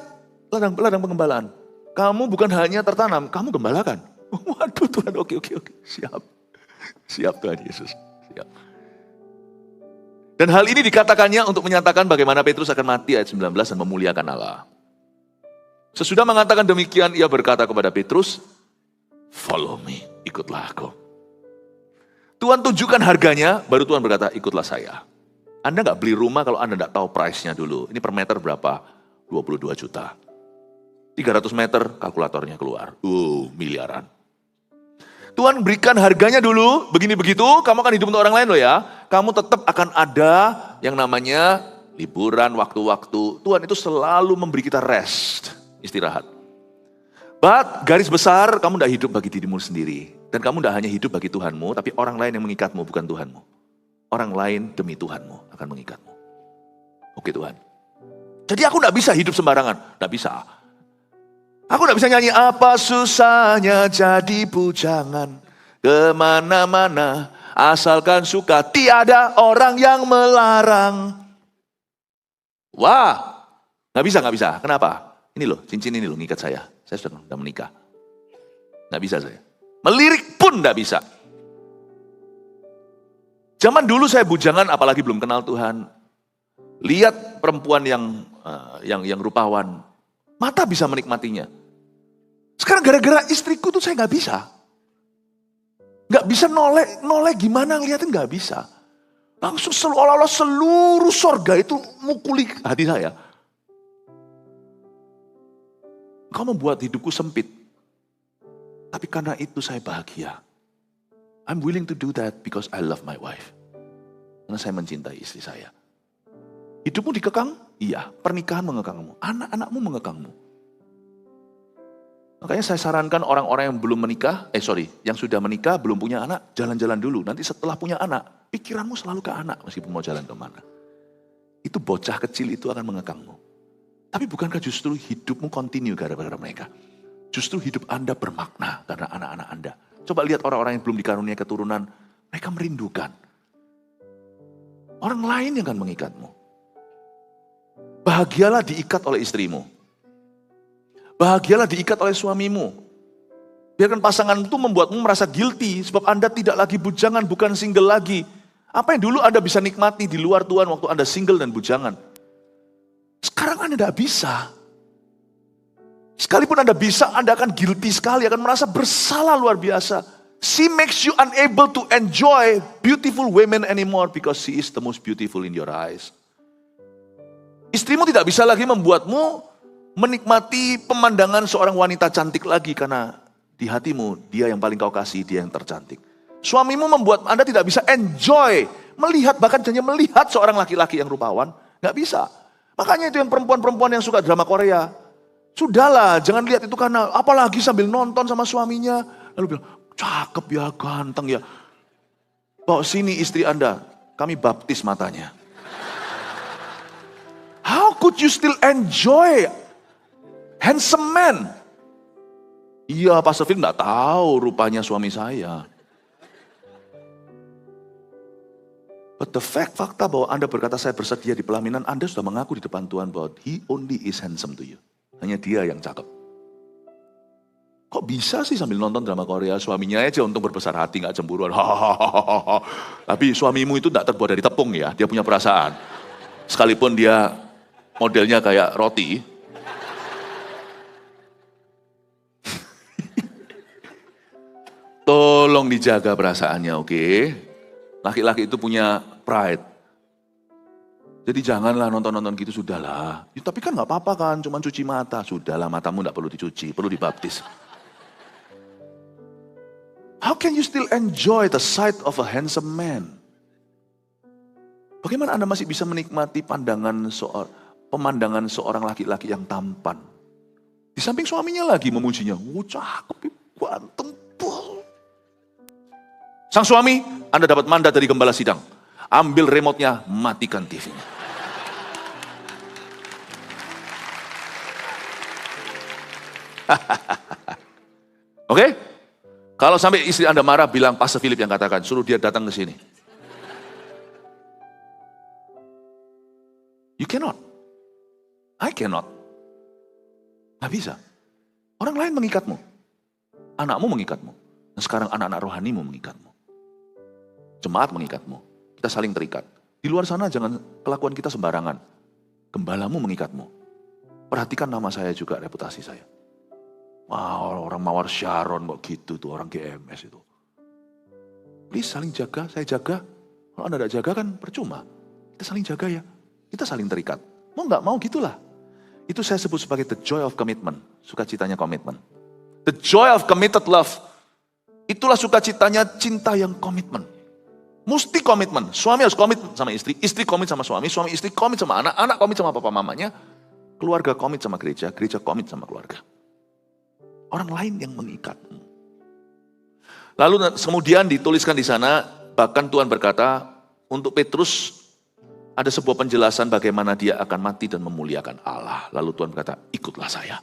ladang pengembalaan. Kamu bukan hanya tertanam, kamu gembalakan. Waduh Tuhan, oke. Siap Tuhan Yesus. Siap. Dan hal ini dikatakannya untuk menyatakan bagaimana Petrus akan mati ayat 19 dan memuliakan Allah. Sesudah mengatakan demikian, ia berkata kepada Petrus, follow me, ikutlah aku. Tuhan tunjukkan harganya, baru Tuhan berkata, ikutlah saya. Anda gak beli rumah kalau Anda gak tahu price-nya dulu. Ini per meter berapa? 22 juta. 300 meter, kalkulatornya keluar. Miliaran. Tuhan berikan harganya dulu, begini begitu, kamu akan hidup untuk orang lain loh ya. Kamu tetap akan ada yang namanya liburan, waktu-waktu. Tuhan itu selalu memberi kita rest, istirahat. But garis besar, kamu tidak hidup bagi dirimu sendiri. Dan kamu tidak hanya hidup bagi Tuhanmu, tapi orang lain yang mengikatmu, bukan Tuhanmu. Orang lain demi Tuhanmu akan mengikatmu. Oke Tuhan. Jadi aku tidak bisa hidup sembarangan. Tidak bisa. Aku tidak bisa nyanyi apa susahnya jadi bujangan. Kemana-mana asalkan suka. Tiada orang yang melarang. Wah. Nggak bisa. Kenapa? Ini loh, cincin ini loh ngikat saya. Saya sudah menikah. Nggak bisa saya. Melirik pun nggak bisa. Zaman dulu saya bujangan, apalagi belum kenal Tuhan. Lihat perempuan yang rupawan, mata bisa menikmatinya. Sekarang gara-gara istriku tuh saya nggak bisa. Nggak bisa noleh gimana ngeliatin nggak bisa. Langsung seolah-olah seluruh sorga itu mukuli hati saya. Kau membuat hidupku sempit. Tapi karena itu saya bahagia. I'm willing to do that because I love my wife. Karena saya mencintai istri saya. Hidupmu dikekang? Iya. Pernikahan mengekangmu. Anak-anakmu mengekangmu. Makanya saya sarankan orang-orang yang belum menikah, yang sudah menikah, belum punya anak, jalan-jalan dulu. Nanti setelah punya anak, pikiranmu selalu ke anak meskipun mau jalan kemana. Itu bocah kecil itu akan mengekangmu. Tapi bukankah justru hidupmu continue gara-gara mereka? Justru hidup Anda bermakna karena anak-anak Anda. Coba lihat orang-orang yang belum dikaruniai keturunan, mereka merindukan. Orang lain yang akan mengikatmu. Bahagialah diikat oleh istrimu. Bahagialah diikat oleh suamimu. Biarkan pasangan itu membuatmu merasa guilty, sebab Anda tidak lagi bujangan, bukan single lagi. Apa yang dulu Anda bisa nikmati di luar Tuhan waktu Anda single dan bujangan. Sekarang Anda tidak bisa. Sekalipun Anda bisa, Anda akan guilty sekali, akan merasa bersalah luar biasa. She makes you unable to enjoy beautiful women anymore because she is the most beautiful in your eyes. Istrimu tidak bisa lagi membuatmu menikmati pemandangan seorang wanita cantik lagi karena di hatimu dia yang paling kau kasih, dia yang tercantik. Suamimu membuat Anda tidak bisa enjoy, melihat, bahkan hanya melihat seorang laki-laki yang rupawan, nggak bisa. Makanya itu yang perempuan-perempuan yang suka drama Korea. Sudahlah, jangan lihat itu karena apalagi sambil nonton sama suaminya. Lalu bilang, cakep ya, ganteng ya. Bawa sini istri Anda, kami baptis matanya. How could you still enjoy handsome man? Iya, Pastor Phil nggak tahu rupanya suami saya. But the fakta bahwa Anda berkata saya bersedia di pelaminan, Anda sudah mengaku di depan Tuhan bahwa he only is handsome to you. Hanya dia yang cakep. Kok bisa sih sambil nonton drama Korea, suaminya aja untung berbesar hati, gak cemburuan. Tapi suamimu itu gak terbuat dari tepung ya, dia punya perasaan. Sekalipun dia modelnya kayak roti. Tolong dijaga perasaannya, oke? Laki-laki itu punya pride. Jadi janganlah nonton-nonton gitu, sudahlah. Ya, tapi kan gak apa-apa kan, cuma cuci mata. Sudahlah, matamu gak perlu dicuci, perlu dibaptis. How can you still enjoy the sight of a handsome man? Bagaimana Anda masih bisa menikmati pemandangan seorang laki-laki yang tampan? Di samping suaminya lagi memujinya. Cakep, ganteng. Sang suami, Anda dapat mandat dari gembala sidang. Ambil remote-nya, matikan TV-nya. Oke? Kalau sampai istri Anda marah, bilang Pastor Philip yang katakan, suruh dia datang ke sini. You cannot. I cannot. Gak bisa. Orang lain mengikatmu. Anakmu mengikatmu. Dan sekarang anak-anak rohanimu mengikatmu. Jemaat mengikatmu. Kita saling terikat. Di luar sana jangan kelakuan kita sembarangan. Gembalamu mengikatmu. Perhatikan nama saya juga, reputasi saya. Wow, orang Mawar Sharon kok gitu tuh, orang GMS itu. Please saling jaga, saya jaga. Kalau Anda tidak jaga kan percuma. Kita saling jaga ya. Kita saling terikat. Mau nggak mau gitulah. Itu saya sebut sebagai the joy of commitment. Sukacitanya komitmen. The joy of committed love. Itulah sukacitanya cinta yang komitmen. Mesti komitmen. Suami harus komit sama istri, istri komit sama suami istri komit sama anak, anak komit sama papa mamanya, keluarga komit sama gereja, gereja komit sama keluarga. Orang lain yang mengikatmu. Lalu kemudian dituliskan di sana, bahkan Tuhan berkata, untuk Petrus ada sebuah penjelasan bagaimana dia akan mati dan memuliakan Allah. Lalu Tuhan berkata, ikutlah saya.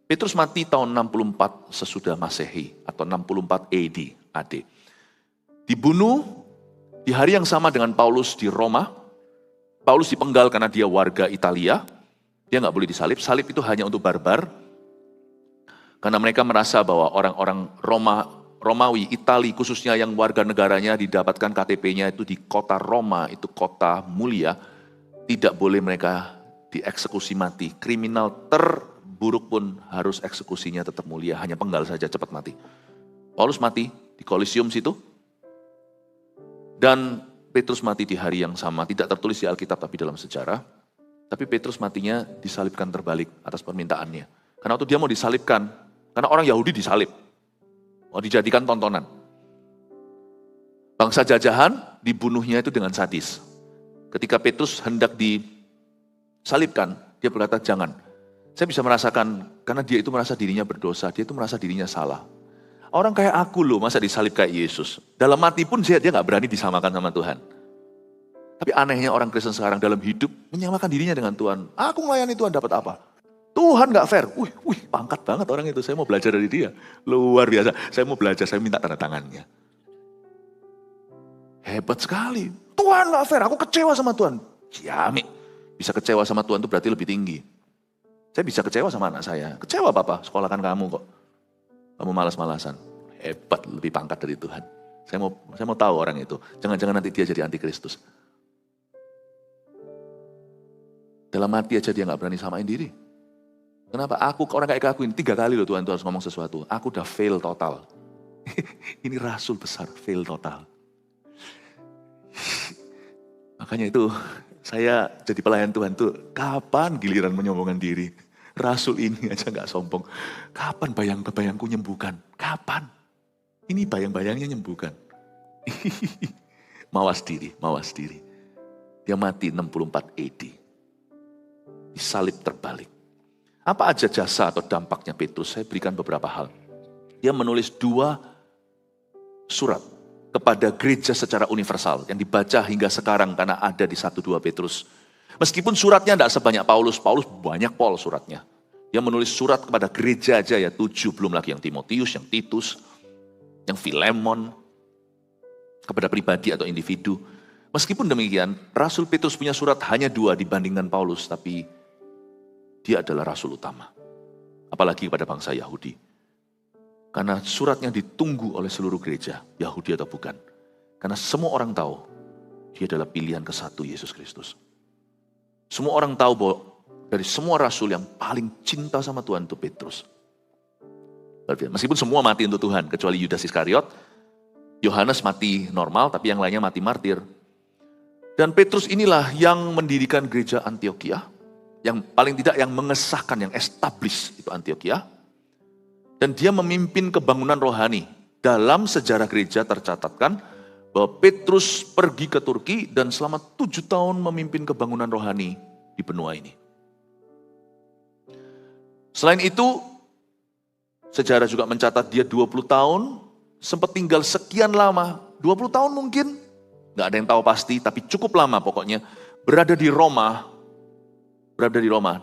Petrus mati tahun 64 sesudah Masehi atau 64 AD. Dibunuh di hari yang sama dengan Paulus di Roma. Paulus dipenggal karena dia warga Italia. Dia nggak boleh disalib. Salib itu hanya untuk barbar. Karena mereka merasa bahwa orang-orang Romawi, Itali khususnya yang warga negaranya didapatkan KTP-nya itu di kota Roma, itu kota mulia. Tidak boleh mereka dieksekusi mati. Kriminal terburuk pun harus eksekusinya tetap mulia. Hanya penggal saja cepat mati. Paulus mati di Kolosium situ. Dan Petrus mati di hari yang sama, tidak tertulis di Alkitab tapi dalam sejarah. Tapi Petrus matinya disalibkan terbalik atas permintaannya. Karena waktu dia mau disalibkan, karena orang Yahudi disalib. Mau dijadikan tontonan. Bangsa jajahan dibunuhnya itu dengan sadis. Ketika Petrus hendak disalibkan, dia berkata jangan. Saya bisa merasakan, karena dia itu merasa dirinya berdosa, dia itu merasa dirinya salah. Orang kayak aku loh, masa disalib kayak Yesus. Dalam mati pun dia gak berani disamakan sama Tuhan. Tapi anehnya orang Kristen sekarang dalam hidup menyamakan dirinya dengan Tuhan. Aku melayani Tuhan dapat apa? Tuhan gak fair. Wih, pangkat banget orang itu. Saya mau belajar dari dia. Luar biasa. Saya mau belajar, saya minta tanda tangannya. Hebat sekali. Tuhan gak fair, aku kecewa sama Tuhan. Ciamik. Bisa kecewa sama Tuhan itu berarti lebih tinggi. Saya bisa kecewa sama anak saya. Kecewa Papa, sekolahkan kamu kok. Kamu malas-malasan. Hebat, lebih pangkat dari Tuhan. Saya mau tahu orang itu. Jangan-jangan nanti dia jadi antikristus. Dalam hati aja dia gak berani samain diri. Kenapa? Orang kayak aku ini 3 kali loh Tuhan harus ngomong sesuatu. Aku udah fail total. Ini rasul besar, fail total. Makanya itu, saya jadi pelayan Tuhan tuh, kapan giliran menyombongkan diri? Rasul ini aja gak sombong. Kapan bayang-bayangku nyembuhkan? Kapan? Ini bayang-bayangnya nyembuhkan. Mawas diri. Dia mati 64 AD. Disalib terbalik. Apa aja jasa atau dampaknya Petrus? Saya berikan beberapa hal. Dia menulis 2 surat kepada gereja secara universal yang dibaca hingga sekarang karena ada di 1-2 Petrus. Meskipun suratnya tidak sebanyak Paulus banyak suratnya. Dia menulis surat kepada gereja aja ya 7, belum lagi yang Timotius, yang Titus, yang Filemon, kepada pribadi atau individu. Meskipun demikian, Rasul Petrus punya surat hanya 2 dibandingkan Paulus, tapi dia adalah rasul utama. Apalagi kepada bangsa Yahudi. Karena suratnya ditunggu oleh seluruh gereja, Yahudi atau bukan. Karena semua orang tahu, dia adalah pilihan ke-1 Yesus Kristus. Semua orang tahu bahwa dari semua rasul yang paling cinta sama Tuhan itu Petrus. Meskipun semua mati untuk Tuhan, kecuali Yudas Iskariot, Yohanes mati normal, tapi yang lainnya mati martir. Dan Petrus inilah yang mendirikan gereja Antioquia, yang paling tidak yang mengesahkan, yang establish itu Antioquia. Dan dia memimpin kebangunan rohani. Dalam sejarah gereja tercatatkan bahwa Petrus pergi ke Turki dan selama 7 tahun memimpin kebangunan rohani di benua ini. Selain itu, sejarah juga mencatat dia 20 tahun, sempat tinggal sekian lama, 20 tahun mungkin, nggak ada yang tahu pasti, tapi cukup lama pokoknya, berada di Roma,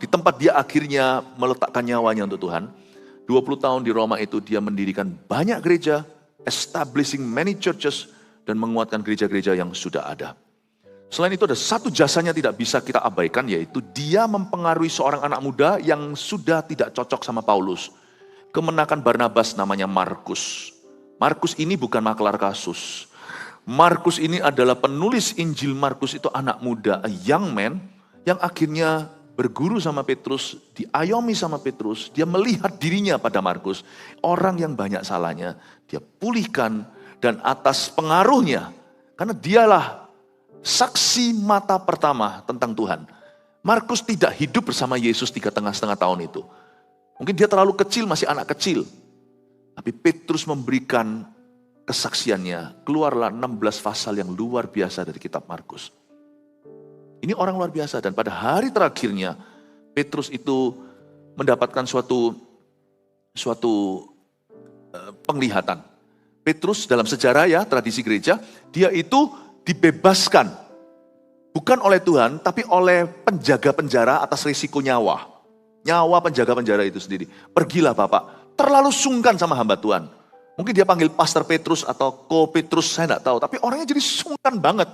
di tempat dia akhirnya meletakkan nyawanya untuk Tuhan. 20 tahun di Roma itu dia mendirikan banyak gereja, establishing many churches, dan menguatkan gereja-gereja yang sudah ada. Selain itu ada satu jasanya tidak bisa kita abaikan, yaitu dia mempengaruhi seorang anak muda yang sudah tidak cocok sama Paulus. Kemenakan Barnabas namanya Markus. Markus ini bukan maklar kasus. Markus ini adalah penulis Injil. Markus itu anak muda, a young man, yang akhirnya berguru sama Petrus, diayomi sama Petrus. Dia melihat dirinya pada Markus, orang yang banyak salahnya. Dia pulihkan, dan atas pengaruhnya, karena dialah saksi mata pertama tentang Tuhan. Markus tidak hidup bersama Yesus 3,5 tahun itu. Mungkin dia terlalu kecil, masih anak kecil. Tapi Petrus memberikan kesaksiannya. Keluarlah 16 pasal yang luar biasa dari kitab Markus. Ini orang luar biasa. Dan pada hari terakhirnya, Petrus itu mendapatkan suatu penglihatan. Petrus dalam sejarah ya, tradisi gereja, dia itu dibebaskan. Bukan oleh Tuhan, tapi oleh penjaga penjara atas risiko nyawa. Nyawa penjaga penjara itu sendiri. Pergilah Bapak, terlalu sungkan sama hamba Tuhan. Mungkin dia panggil Pastor Petrus atau Ko Petrus, saya tidak tahu. Tapi orangnya jadi sungkan banget.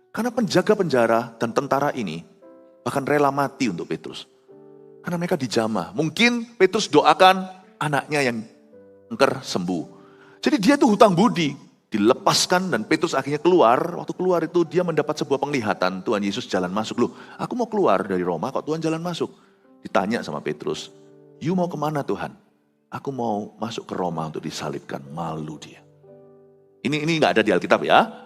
Karena penjaga penjara dan tentara ini bahkan rela mati untuk Petrus. Karena mereka dijamah. Mungkin Petrus doakan anaknya yang engker sembuh. Jadi dia itu hutang budi, dilepaskan dan Petrus akhirnya keluar. Waktu keluar itu dia mendapat sebuah penglihatan, Tuhan Yesus jalan masuk. Loh, aku mau keluar dari Roma kok Tuhan jalan masuk. Ditanya sama Petrus, you mau kemana Tuhan? Aku mau masuk ke Roma untuk disalibkan. Malu dia. Ini gak ada di Alkitab ya.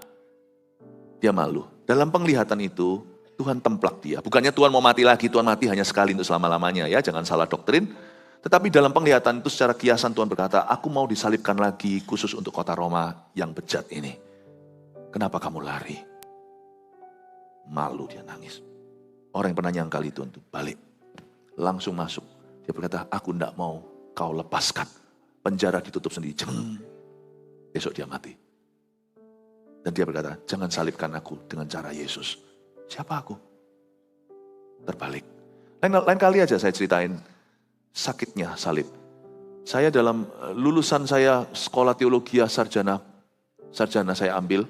Dia malu. Dalam penglihatan itu Tuhan templak dia. Bukannya Tuhan mau mati lagi, Tuhan mati hanya sekali untuk selama-lamanya ya. Jangan salah doktrin. Tetapi dalam penglihatan itu secara kiasan Tuhan berkata, aku mau disalibkan lagi khusus untuk kota Roma yang bejat ini. Kenapa kamu lari? Malu dia nangis. Orang yang pernah nyangkal itu balik. Langsung masuk. Dia berkata, aku tidak mau kau lepaskan. Penjara ditutup sendiri. Besok dia mati. Dan dia berkata, jangan salibkan aku dengan cara Yesus. Siapa aku? Terbalik. Lain kali aja saya ceritain sakitnya salib. Saya dalam lulusan saya sekolah teologi sarjana saya ambil.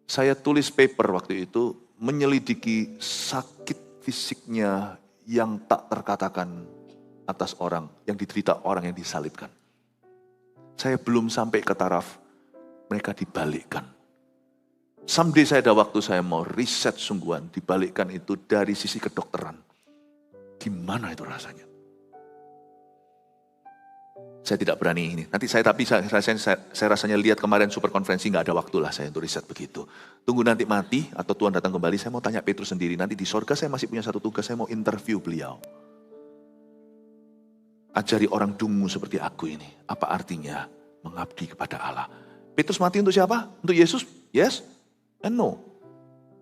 Saya tulis paper waktu itu menyelidiki sakit fisiknya yang tak terkatakan atas orang, yang diderita orang yang disalibkan. Saya belum sampai ke taraf mereka dibalikkan. Someday saya ada waktu saya mau riset sungguhan, dibalikkan itu dari sisi kedokteran. Gimana itu rasanya? Saya tidak berani ini. Nanti saya rasanya lihat kemarin super konferensi nggak ada waktu lah saya untuk riset begitu. Tunggu nanti mati atau Tuhan datang kembali, saya mau tanya Petrus sendiri. Nanti di sorga saya masih punya satu tugas, saya mau interview beliau. Ajari orang dungu seperti aku ini. Apa artinya mengabdi kepada Allah? Petrus mati untuk siapa? Untuk Yesus? Yes and no.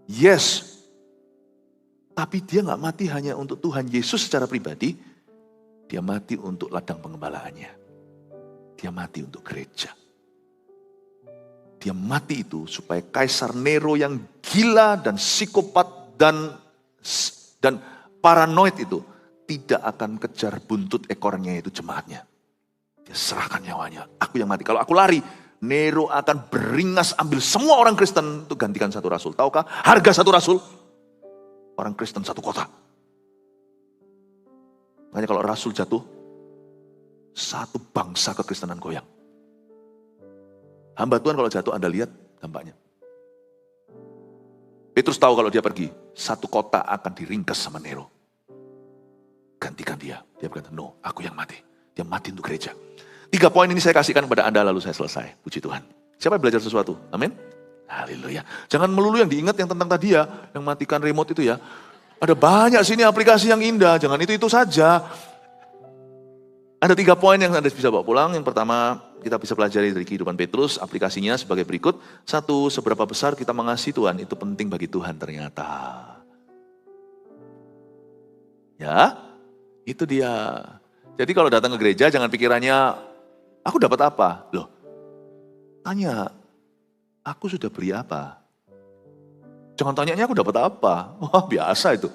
Yes. Tapi dia nggak mati hanya untuk Tuhan Yesus secara pribadi. Dia mati untuk ladang pengembalaannya. Dia mati untuk gereja. dia mati itu supaya Kaisar Nero yang gila dan psikopat dan paranoid itu tidak akan kejar buntut ekornya itu jemaatnya. Dia serahkan nyawanya. Aku yang mati. Kalau aku lari, Nero akan beringas ambil semua orang Kristen untuk gantikan satu rasul. Tahukah harga satu rasul? Orang Kristen satu kota. Makanya kalau rasul jatuh, satu bangsa kekristenan goyang. Hamba Tuhan kalau jatuh, Anda lihat dampaknya. Petrus tahu kalau dia pergi, satu kota akan diringkas sama Nero. Gantikan dia. Dia berkata, no, aku yang mati. Dia mati untuk gereja. 3 poin ini saya kasihkan kepada Anda lalu saya selesai. Puji Tuhan. Siapa yang belajar sesuatu? Amin. Haleluya. Jangan melulu yang diingat yang tentang tadi ya, yang matikan remote itu ya. Ada banyak sini aplikasi yang indah, jangan itu saja. Ada 3 poin yang Anda bisa bawa pulang. Yang pertama, kita bisa pelajari dari kehidupan Petrus, aplikasinya sebagai berikut. 1, seberapa besar kita mengasihi Tuhan, itu penting bagi Tuhan ternyata. Ya, itu dia. Jadi kalau datang ke gereja, jangan pikirannya, aku dapat apa? Loh, tanya, aku sudah beri apa? Jangan tanyanya aku dapat apa? Wah biasa itu.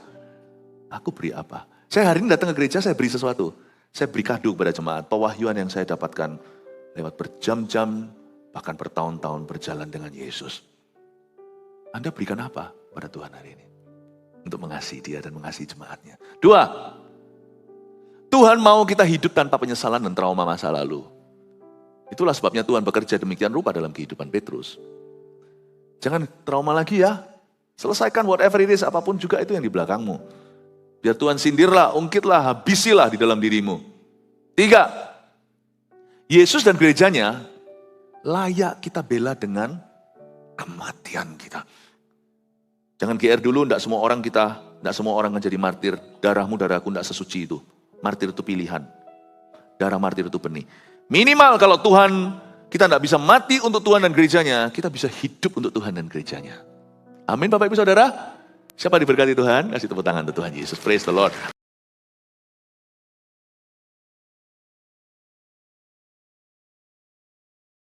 Aku beri apa? Saya hari ini datang ke gereja, saya beri sesuatu. Saya beri kado kepada jemaat, pewahyuan yang saya dapatkan lewat berjam-jam, bahkan bertahun-tahun berjalan dengan Yesus. Anda berikan apa pada Tuhan hari ini? Untuk mengasihi dia dan mengasihi jemaatnya. 2, Tuhan mau kita hidup tanpa penyesalan dan trauma masa lalu. Itulah sebabnya Tuhan bekerja demikian rupa dalam kehidupan Petrus. Jangan trauma lagi ya. Selesaikan whatever it is, apapun juga itu yang di belakangmu. Biar Tuhan sindirlah, ungkitlah, habisilah di dalam dirimu. 3, Yesus dan gerejanya layak kita bela dengan kematian kita. Jangan GR dulu, enggak semua orang menjadi martir. Darahmu, darahku enggak sesuci itu. Martir itu pilihan. Darah martir itu benih. Minimal kalau Tuhan, kita enggak bisa mati untuk Tuhan dan gerejanya, kita bisa hidup untuk Tuhan dan gerejanya. Amin Bapak Ibu Saudara. Siapa diberkati Tuhan? Kasih tepuk tangan untuk Tuhan Yesus. Praise the Lord.